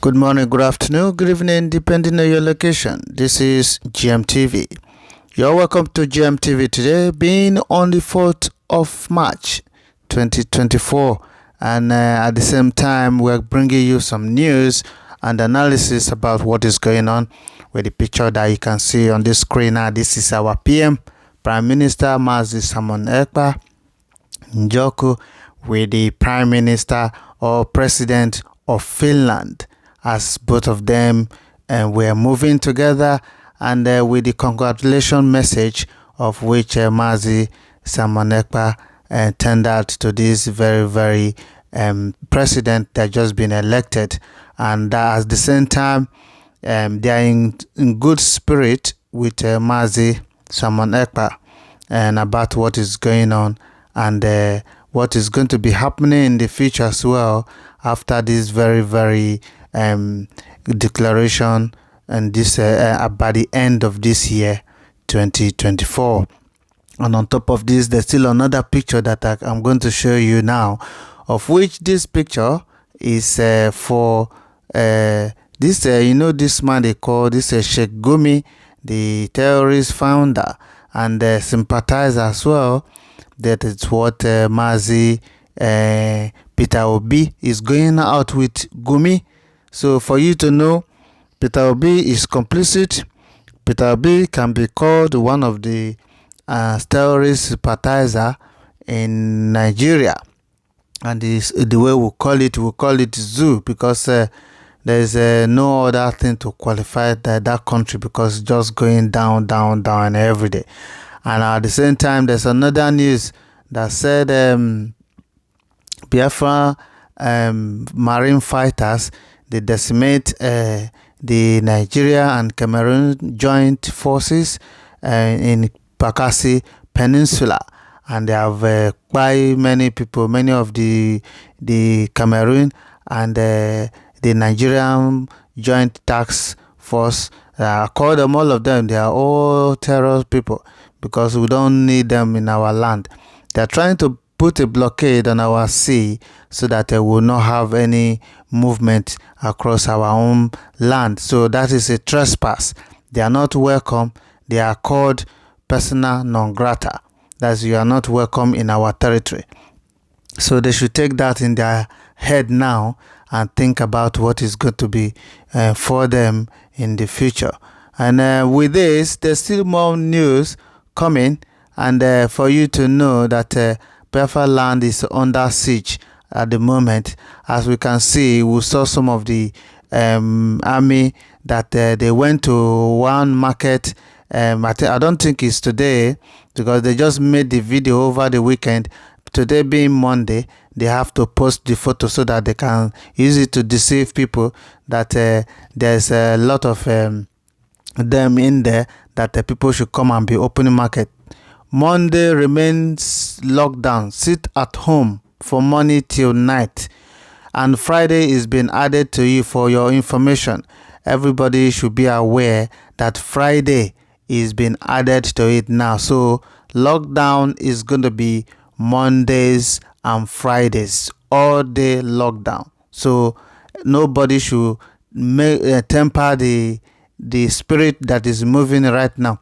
Good morning, good afternoon, good evening, depending on your location. This is GMTV. You're welcome to GMTV today, being on the 4th of March 2024. And at the same time, we're bringing you some news and analysis about what is going on with the picture that you can see on this screen now. This is our PM, Prime Minister Mazi Simon Ekpa Njoku, with the Prime Minister or President of Finland, as both of them were moving together, and with the congratulation message of which Mazi Simon Ekpa tendered to this very president that just been elected, and at the same time they are in good spirit with Mazi Simon Ekpa and about what is going on and what is going to be happening in the future as well after this very declaration and this by the end of this year 2024. And on top of this, there's still another picture that I'm going to show you now, of which this picture is for this this man they call this Sheikh Gumi, the terrorist founder and sympathizer as well. That is what Mazi Peter Obi is going out with Gumi. So for you to know, Peter Obi is complicit. Peter Obi can be called one of the terrorist sympathizer in Nigeria, and the way we call it zoo, because there's no other thing to qualify that country, because it's just going down every day. And at the same time, there's another news that said Biafra marine fighters, they decimate the Nigeria and Cameroon joint forces in Bakasi Peninsula, and they have Kpai many people, many of the Cameroon and the Nigerian joint task force. I call them, all of them, they are all terror people, because we don't need them in our land. They are trying to put a blockade on our sea so that they will not have any movement across our own land. So that is a trespass. They are not welcome. They are called persona non grata. That's, you are not welcome in our territory. So they should take that in their head now and think about what is going to be for them in the future. And with this, there's still more news coming, and for you to know that Biafra land is under siege at the moment. As we can see, we saw some of the army that they went to one market. I don't think it's today, because they just made the video over the weekend. Today being Monday, they have to post the photo so that they can use it to deceive people that there's a lot of them in there, that the people should come and be opening market. Monday remains lockdown. Sit at home for money till night. And Friday is being added to you for your information. Everybody should be aware that Friday is being added to it now. So lockdown is going to be Mondays and Fridays, all day lockdown. So nobody should temper the spirit that is moving right now.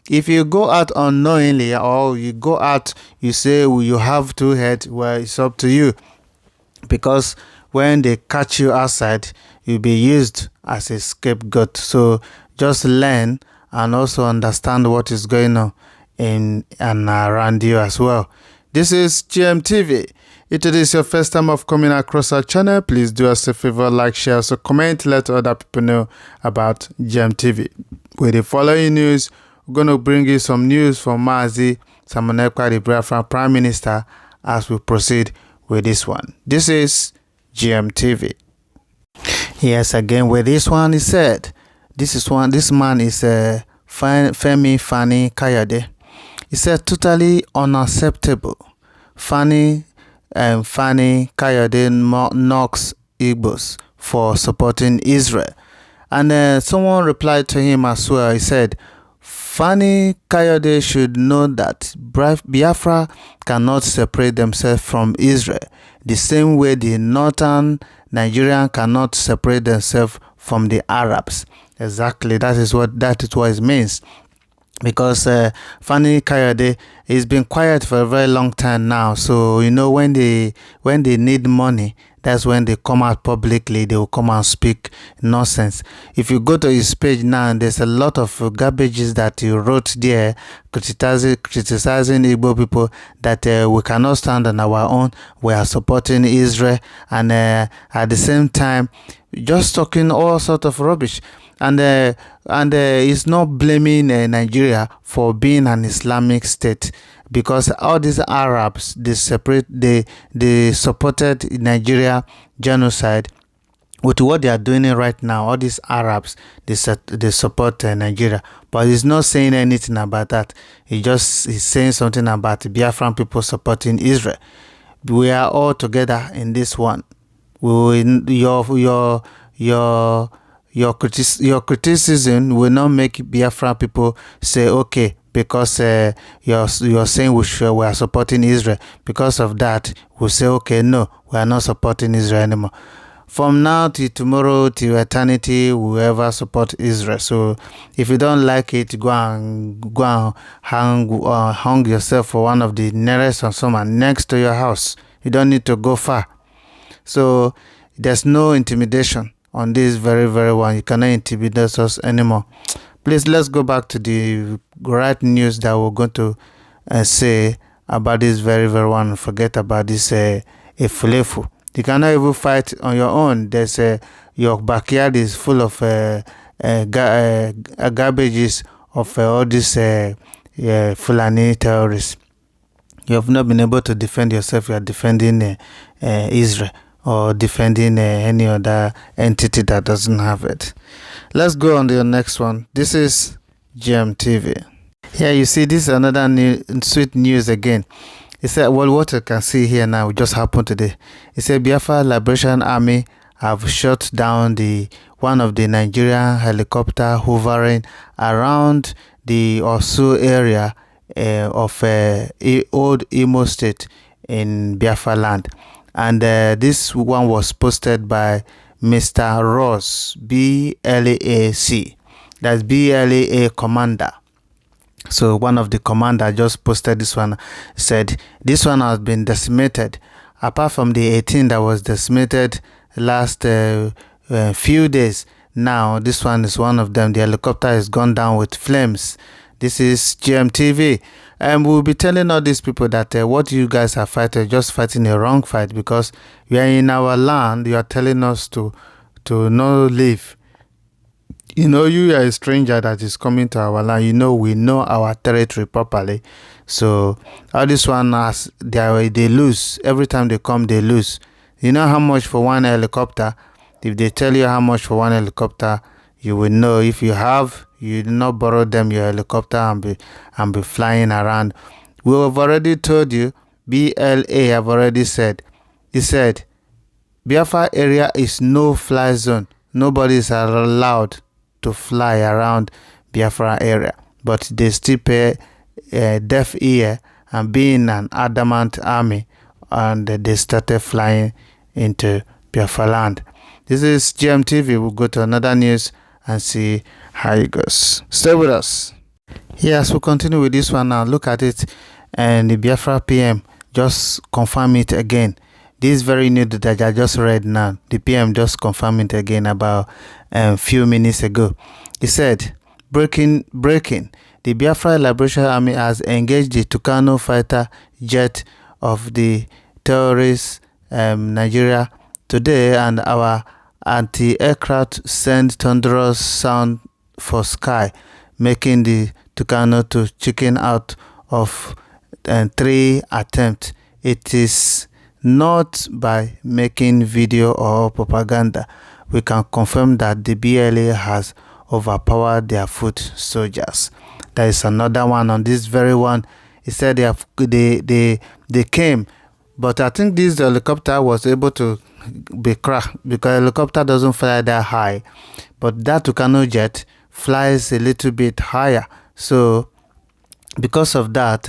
If you go out unknowingly, or you go out, you say, well, you have two heads, well, it's up to you. Because when they catch you outside, you'll be used as a scapegoat. So just learn and also understand what is going on in and around you as well. This is GMTV. If it is your first time of coming across our channel, please do us a favor, like, share, so comment, let other people know about GMTV. With the following news, we're going to bring you some news from Mazi Simon Ekpa, the Biafra Prime Minister, as we proceed with this one. This is GMTV. Yes, again with this one, he said, this man is Femi Fani Kayode. He said, totally unacceptable. Fani Kayode knocks Igbos for supporting Israel. And someone replied to him as well. He said, Fani Kayode should know that Biafra cannot separate themselves from Israel, the same way the northern Nigerians cannot separate themselves from the Arabs. Exactly, that is what it means. Because Fani Kayode has been quiet for a very long time now. So when they need money, that's when they come out publicly. They will come and speak nonsense. If you go to his page now, there's a lot of garbages that he wrote there, criticizing Igbo people that we cannot stand on our own. We are supporting Israel, and at the same time, just talking all sort of rubbish. And he's not blaming Nigeria for being an Islamic state, because all these Arabs, they supported Nigeria genocide. With what they are doing right now, all these Arabs, they support Nigeria, but he's not saying anything about that. He's saying something about Biafran people supporting Israel. We are all together in this one. Your criticism will not make Biafra people say, okay, because you're saying we are supporting Israel. Because of that, we'll say, okay, no, we are not supporting Israel anymore. From now till tomorrow, till eternity, we ever support Israel. So if you don't like it, go and hang yourself for one of the nearest consumer next to your house. You don't need to go far. So there's no intimidation on this very, very one. You cannot intimidate us anymore. Please, let's go back to the right news that we're going to say about this very, very one. Forget about this Efulefu. You cannot even fight on your own. There's your backyard is full of garbages of all these Fulani terrorists. You have not been able to defend yourself. You are defending Israel, or defending any other entity that doesn't have it. Let's go on to the next one. This is GMTV. Here you see, this is another sweet news again. It said, well, what you can see here now just happened today. It said Biafra Liberation Army have shot down one of the Nigerian helicopter hovering around the Osu area of old Imo State in Biafra land. And this one was posted by Mr. Ross, BLAC. That's BLA Commander. So one of the commander just posted this one, said this one has been decimated. Apart from the 18 that was decimated last few days, now this one is one of them. The helicopter has gone down with flames. This is GMTV. And we'll be telling all these people that what you guys are fighting, just fighting a wrong fight, because we are in our land. You are telling us to not leave. You are a stranger that is coming to our land. We know our territory properly. So all this one, they lose. Every time they come, they lose. You know how much for one helicopter? If they tell you how much for one helicopter, you will know. If you have, you do not borrow them your helicopter and be flying around. We have already told you, BLA have already said. He said, Biafra area is no fly zone. Nobody is allowed to fly around Biafra area. But they still pay deaf ear and being an adamant army, and they started flying into Biafra land. This is GMTV. We'll go to another news and see how it goes. Stay with us. Yes, we'll continue with this one now. Look at it. And the Biafra PM just confirm it again. This very news that I just read now, the PM just confirmed it again about a few minutes ago. He said, breaking, the Biafra Liberation Army has engaged the Tucano fighter jet of the terrorists Nigeria today, and our anti-aircraft sent thunderous sound for sky, making the Tucano to chicken out of 3 attempts. It is not by making video or propaganda. We can confirm that the BLA has overpowered their foot soldiers. There is another one on this very one. He said they came, but I think this helicopter was able to be cracked because helicopter doesn't fly that high, but that Tucano jet flies a little bit higher. So because of that,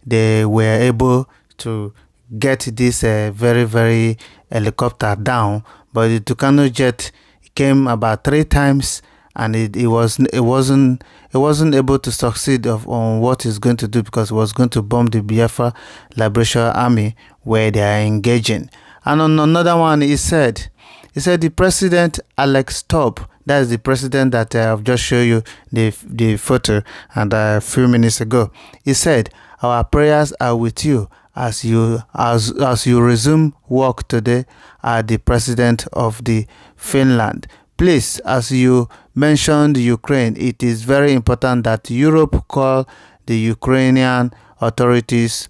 they were able to get this very, very helicopter down, but the Tucano jet came about 3 times, and it wasn't able to succeed on what it's going to do, because it was going to bomb the Biafra Liberation Army where they are engaging. And on another one, he said the president Alex Tubb, that is the president that I've just showed you the photo and a few minutes ago. He said, "Our prayers are with you as you resume work today as the president of the Finland. Please, as you mentioned Ukraine, it is very important that Europe call the Ukrainian authorities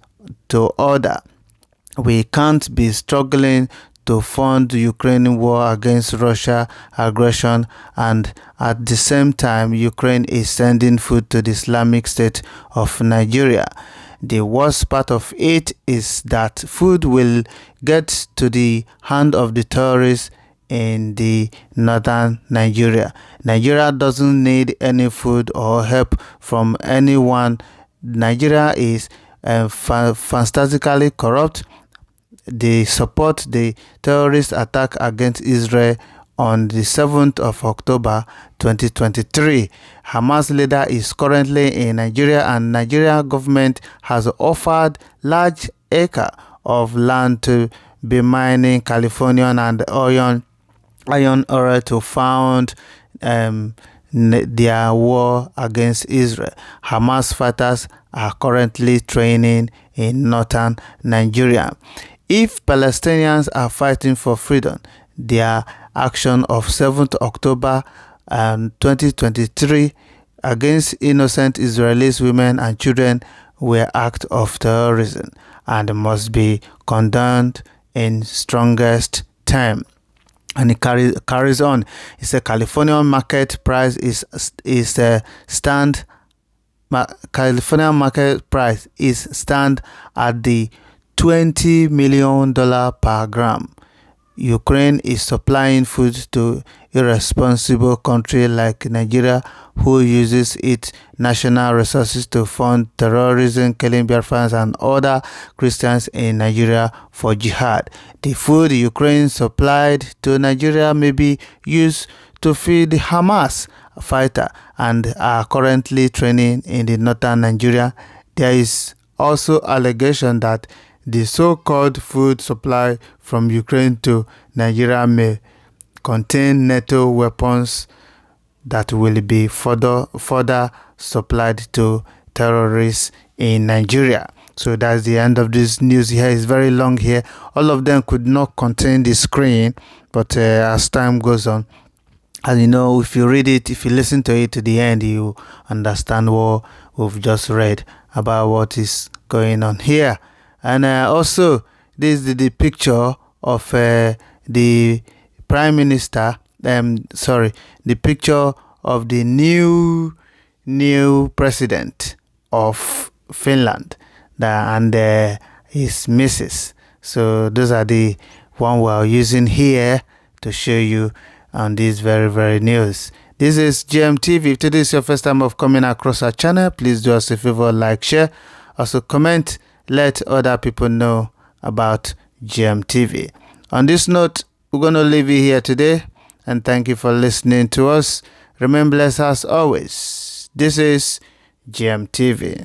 to order. We can't be struggling to fund the Ukrainian war against Russia aggression, and at the same time Ukraine is sending food to the Islamic State of Nigeria. The worst part of it is that food will get to the hand of the terrorists in the northern Nigeria. Nigeria doesn't need any food or help from anyone. Nigeria is fantastically corrupt. They support the terrorist attack against Israel on the 7th of October 2023. Hamas leader is currently in Nigeria, and Nigeria government has offered large acre of land to be mining Californian and iron ore to fund their war against Israel. Hamas fighters are currently training in northern Nigeria. If Palestinians are fighting for freedom, their action of 7th October 2023 against innocent Israelis, women and children were acts of terrorism and must be condemned in strongest terms. And it carries on. It's a California market price California market price is stand at the $20 million per gram. Ukraine is supplying food to irresponsible country like Nigeria, who uses its national resources to fund terrorism, killing Biafrans and other Christians in Nigeria for jihad. The food Ukraine supplied to Nigeria may be used to feed the Hamas fighter and are currently training in the northern Nigeria. There is also allegation that the so-called food supply from Ukraine to Nigeria may contain NATO weapons that will be further supplied to terrorists in Nigeria. So that's the end of this news here. It's very long here. All of them could not contain the screen, but as time goes on, and you know, if you read it, if you listen to it to the end, you understand what we've just read about what is going on here. And also, this is the picture of the Prime Minister, the picture of the new president of Finland and his missus. So those are the one we are using here to show you on this very, very news. This is GMTV. If today is your first time of coming across our channel, please do us a favor, like, share, also comment. Let other people know about GMTV. On this note, we're going to leave you here today, and thank you for listening to us. Remember, as always, this is GMTV.